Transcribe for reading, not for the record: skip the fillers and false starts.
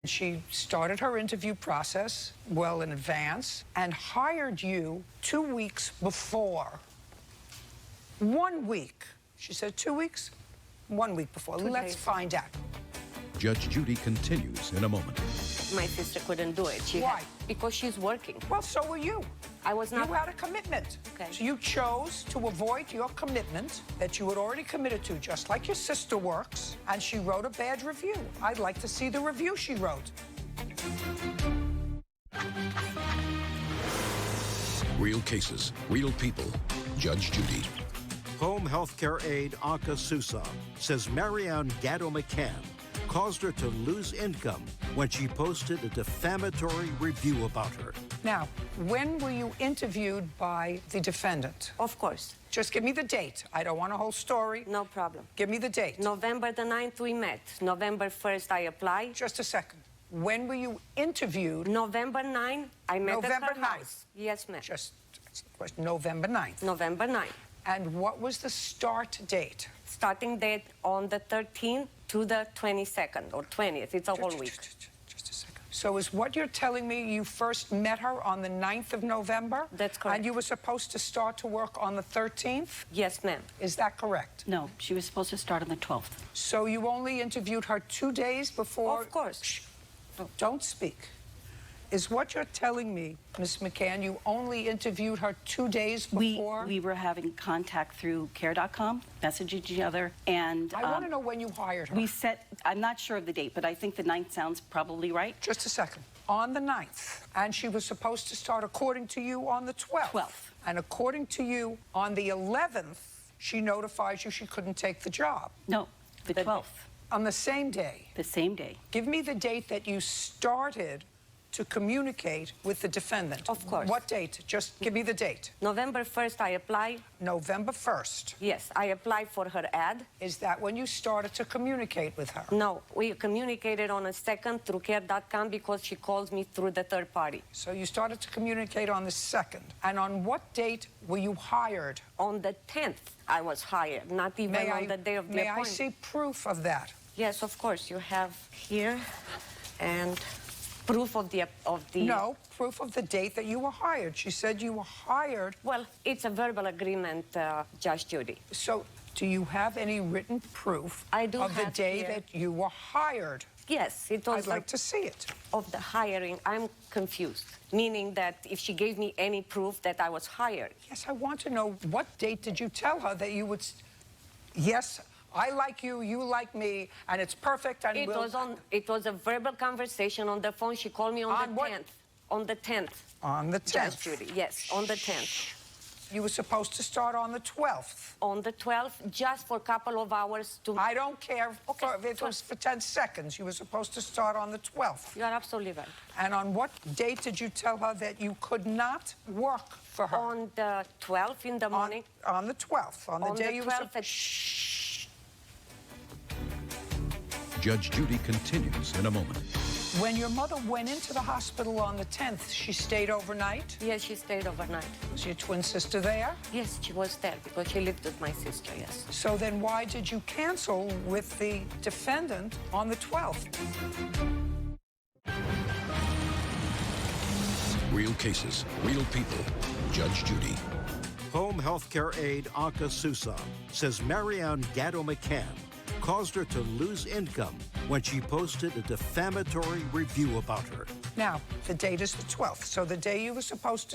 She started her interview process well in advance and hired you 2 weeks before. 1 week. She said 2 weeks? 1 week before. Let's find out. Judge Judy continues in a moment. My sister couldn't do it. Why? Because she's working. Well, so were you. I was not. You had a commitment. Okay. So you chose to avoid your commitment that you had already committed to, just like your sister works, and she wrote a bad review. I'd like to see the review she wrote. Real cases, real people. Judge Judy. Home health care aide Anka Sousa says Marianne Gatto McCann caused her to lose income when she posted a defamatory review about her. Now, when were you interviewed by the defendant? Of course. Just give me the date. I don't want a whole story. No problem. Give me the date. November the 9th we met. November 1st I applied. Just a second. When were you interviewed? November 9th I met November at her 9th. house. Yes, ma'am. Just that's the question. November 9th. November 9th. And what was the start date? Starting date on the 13th to the 22nd or 20th. It's a whole week. Just a second. So is what you're telling me you first met her on the 9th of November? That's correct. And you were supposed to start to work on the 13th? Yes, ma'am. Is that correct? No, she was supposed to start on the 12th. So you only interviewed her 2 days before? Of course. Shh. Don't speak. Is what you're telling me, Ms. McCann, you only interviewed her 2 days before? We were having contact through care.com, messaging each other, and I want to know when you hired her. we set, I'm not sure of the date, but I think the 9th sounds probably right. Just a second. On the 9th, and she was supposed to start, according to you, on the 12th. 12th. And according to you, on the 11th, she notifies you she couldn't take the job. No, the 12th, On the same day. the same day. Give me the date that you started to communicate with the defendant. Of course. What date? Just give me the date. November 1st I applied. November 1st. Yes, I applied for her ad. Is that when you started to communicate with her? No, we communicated on a 2nd through care.com because she calls me through the third party. So you started to communicate on the 2nd. And on what date were you hired? On the 10th, I was hired, not even on the day of the May I appointment. see proof of that? Yes, of course. You have here and proof of the... No, proof of the date that you were hired. She said you were hired. Well, it's a verbal agreement, Judge Judy. So do you have any written proof I do of the have day here. that you were hired? Yes, it was I'd like to see it. of the hiring. I'm confused, meaning that if she gave me any proof that I was hired. Yes, I want to know, what date did you tell her that you would... Yes, I like you, you like me, and it's perfect, and It we'll... was a verbal conversation on the phone. She called me on On the what? 10th. On the 10th. On the 10th. Judge Judy, yes, on the 10th. You were supposed to start on the 12th. On the 12th, just for a couple of hours to... I don't care Okay, if it was for 10 seconds. You were supposed to start on the 12th. You are absolutely right. And on what date did you tell her that you could not work for her? On the 12th in the morning. On the 12th, on the On day the you were... 12th at... Judge Judy continues in a moment. When your mother went into the hospital on the 10th, she stayed overnight? Yes, she stayed overnight. Was your twin sister there? Yes, she was there because she lived with my sister, yes. So then why did you cancel with the defendant on the 12th? Real cases, real people. Judge Judy. Home health care aide Anka Sousa says Marianne Gatto McCann caused her to lose income when she posted a defamatory review about her. Now, the date is the 12th, so the day you were supposed to